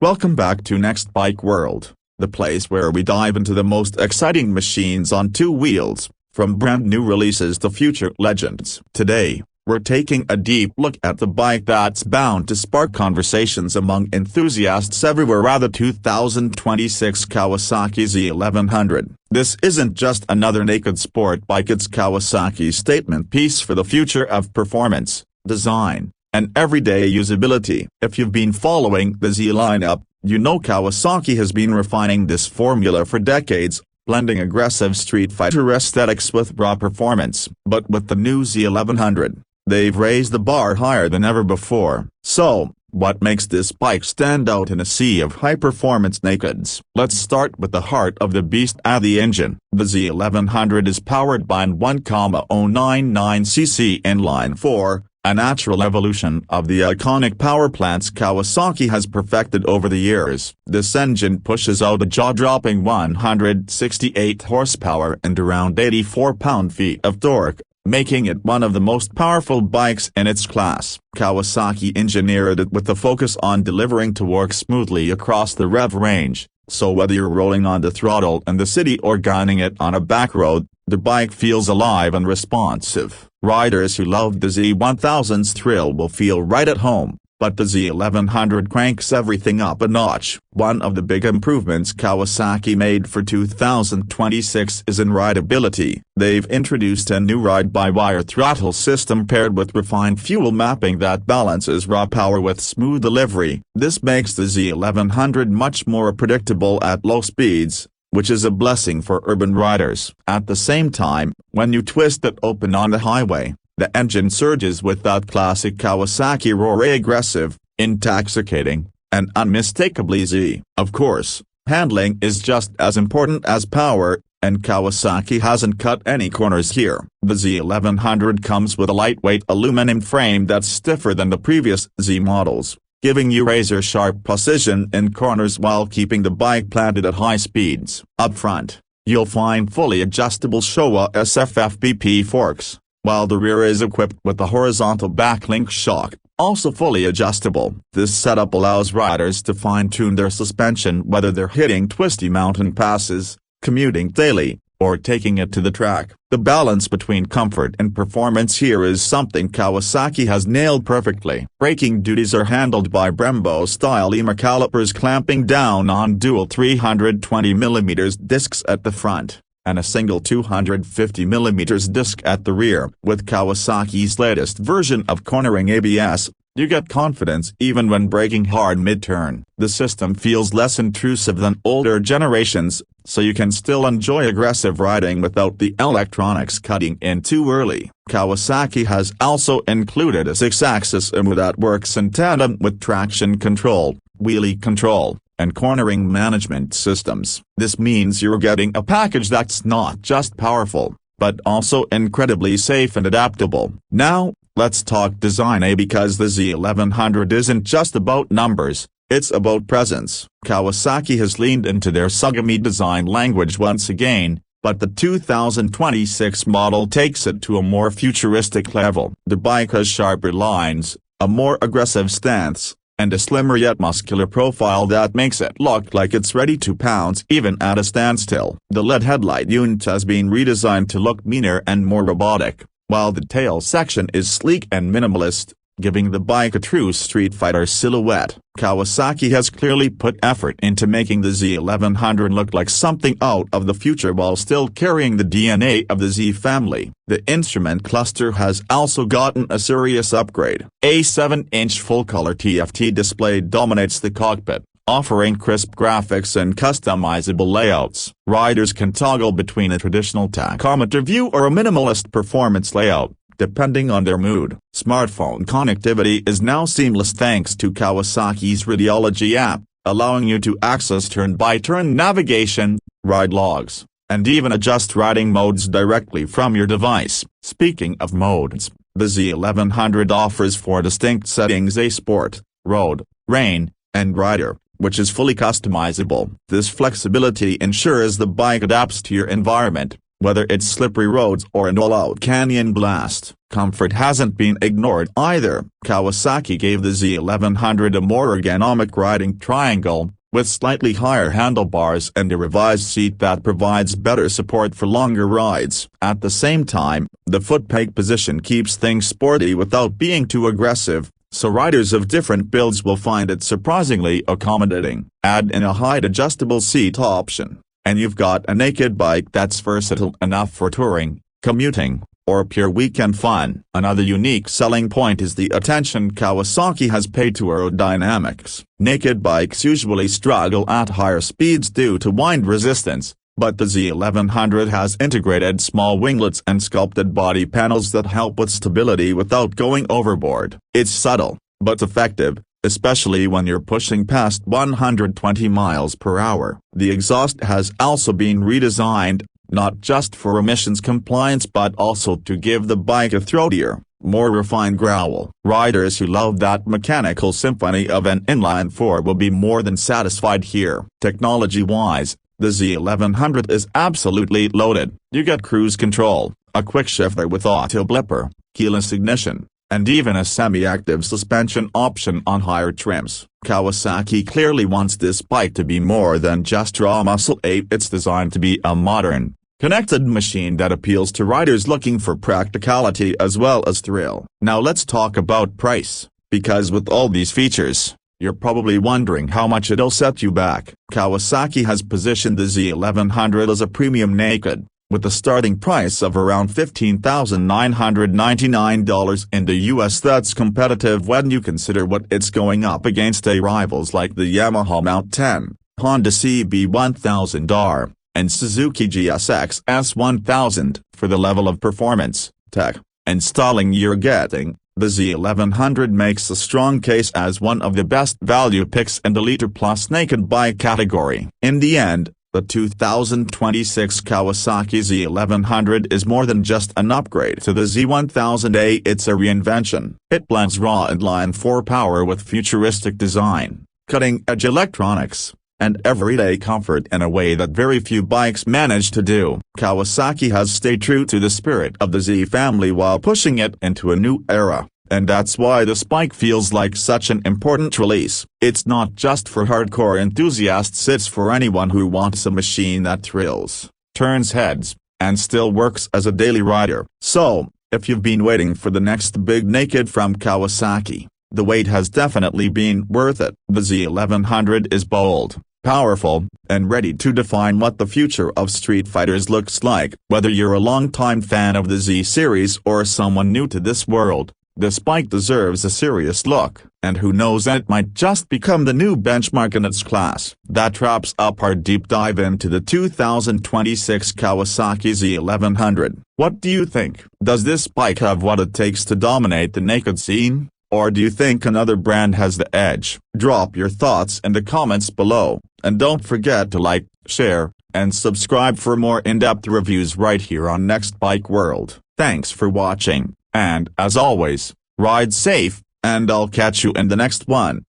Welcome back to Next Bike World, the place where we dive into the most exciting machines on two wheels, from brand new releases to future legends. Today, we're taking a deep look at the bike that's bound to spark conversations among enthusiasts everywhere, the 2026 Kawasaki Z1100. This isn't just another naked sport bike, it's Kawasaki's statement piece for the future of performance, design, and everyday usability. If you've been following the Z lineup, you know Kawasaki has been refining this formula for decades, blending aggressive street fighter aesthetics with raw performance. But with the new Z1100, they've raised the bar higher than ever before. So, what makes this bike stand out in a sea of high-performance nakeds? Let's start with the heart of the beast, the engine. The Z1100 is powered by an 1.099cc inline-four, a natural evolution of the iconic power plants Kawasaki has perfected over the years. This engine pushes out a jaw-dropping 168 horsepower and around 84 pound-feet of torque, making it one of the most powerful bikes in its class. Kawasaki engineered it with a focus on delivering torque smoothly across the rev range, so whether you're rolling on the throttle in the city or gunning it on a back road, the bike feels alive and responsive. Riders who love the Z1000's thrill will feel right at home, but the Z1100 cranks everything up a notch. One of the big improvements Kawasaki made for 2026 is in rideability. They've introduced a new ride-by-wire throttle system paired with refined fuel mapping that balances raw power with smooth delivery. This makes the Z1100 much more predictable at low speeds, which is a blessing for urban riders. At the same time, when you twist it open on the highway, the engine surges with that classic Kawasaki roar, aggressive, intoxicating, and unmistakably Z. Of course, handling is just as important as power, and Kawasaki hasn't cut any corners here. The Z1100 comes with a lightweight aluminum frame that's stiffer than the previous Z models, giving you razor-sharp precision in corners while keeping the bike planted at high speeds. Up front, you'll find fully adjustable Showa SFFBP forks, while the rear is equipped with a horizontal backlink shock, also fully adjustable. This setup allows riders to fine-tune their suspension whether they're hitting twisty mountain passes, commuting daily, or taking it to the track. The balance between comfort and performance here is something Kawasaki has nailed perfectly. Braking duties are handled by Brembo Stylema calipers clamping down on dual 320mm discs at the front, and a single 250mm disc at the rear. With Kawasaki's latest version of cornering ABS, you get confidence even when braking hard mid-turn. The system feels less intrusive than older generations, so you can still enjoy aggressive riding without the electronics cutting in too early. Kawasaki has also included a 6-axis IMU that works in tandem with traction control, wheelie control, and cornering management systems. This means you're getting a package that's not just powerful, but also incredibly safe and adaptable. Now, let's talk design, because the Z1100 isn't just about numbers, it's about presence. Kawasaki has leaned into their Sugomi design language once again, but the 2026 model takes it to a more futuristic level. The bike has sharper lines, a more aggressive stance, and a slimmer yet muscular profile that makes it look like it's ready to pounce even at a standstill. The LED headlight unit has been redesigned to look meaner and more robotic, while the tail section is sleek and minimalist, giving the bike a true street fighter silhouette. Kawasaki has clearly put effort into making the Z1100 look like something out of the future while still carrying the DNA of the Z family. The instrument cluster has also gotten a serious upgrade. A 7-inch full-color TFT display dominates the cockpit, offering crisp graphics and customizable layouts. Riders can toggle between a traditional tachometer view or a minimalist performance layout, depending on their mood. Smartphone connectivity is now seamless thanks to Kawasaki's Radiology app, allowing you to access turn-by-turn navigation, ride logs, and even adjust riding modes directly from your device. Speaking of modes, the Z1100 offers 4 distinct settings: A Sport, Road, Rain, and Rider, which is fully customizable. This flexibility ensures the bike adapts to your environment, whether it's slippery roads or an all-out canyon blast. Comfort hasn't been ignored either. Kawasaki gave the Z1100 a more ergonomic riding triangle, with slightly higher handlebars and a revised seat that provides better support for longer rides. At the same time, the foot-peg position keeps things sporty without being too aggressive, so riders of different builds will find it surprisingly accommodating. Add in a height-adjustable seat option, and you've got a naked bike that's versatile enough for touring, commuting, or pure weekend fun. Another unique selling point is the attention Kawasaki has paid to aerodynamics. Naked bikes usually struggle at higher speeds due to wind resistance, but the Z1100 has integrated small winglets and sculpted body panels that help with stability without going overboard. It's subtle, but effective, especially when you're pushing past 120 miles per hour. The exhaust has also been redesigned, not just for emissions compliance but also to give the bike a throatier, more refined growl. Riders who love that mechanical symphony of an inline-four will be more than satisfied here. Technology-wise, the Z1100 is absolutely loaded. You get cruise control, a quick shifter with auto blipper, keyless ignition, and even a semi-active suspension option on higher trims. Kawasaki clearly wants this bike to be more than just raw muscle. It's designed to be a modern, connected machine that appeals to riders looking for practicality as well as thrill. Now let's talk about price, because with all these features, you're probably wondering how much it'll set you back. Kawasaki has positioned the Z1100 as a premium naked, with a starting price of around $15,999 in the US. That's competitive when you consider what it's going up against rivals like the Yamaha Mount 10, Honda CB1000R, and Suzuki GSX S1000. For the level of performance, tech, and styling you're getting, the Z1100 makes a strong case as one of the best value picks in the liter-plus naked bike category. In the end, the 2026 Kawasaki Z1100 is more than just an upgrade to the Z1000A. It's a reinvention. It blends raw inline-four power with futuristic design, cutting-edge electronics, and everyday comfort in a way that very few bikes manage to do. Kawasaki has stayed true to the spirit of the Z family while pushing it into a new era, and that's why this bike feels like such an important release. It's not just for hardcore enthusiasts, it's for anyone who wants a machine that thrills, turns heads, and still works as a daily rider. So, if you've been waiting for the next big naked from Kawasaki, the wait has definitely been worth it. The Z1100 is bold, powerful, and ready to define what the future of street fighters looks like. Whether you're a longtime fan of the Z series or someone new to this world, this bike deserves a serious look, and who knows, it might just become the new benchmark in its class. That wraps up our deep dive into the 2026 Kawasaki Z1100. What do you think? Does this bike have what it takes to dominate the naked scene? Or do you think another brand has the edge? Drop your thoughts in the comments below, and don't forget to like, share, and subscribe for more in-depth reviews right here on Next Bike World. Thanks for watching, and as always, ride safe, and I'll catch you in the next one.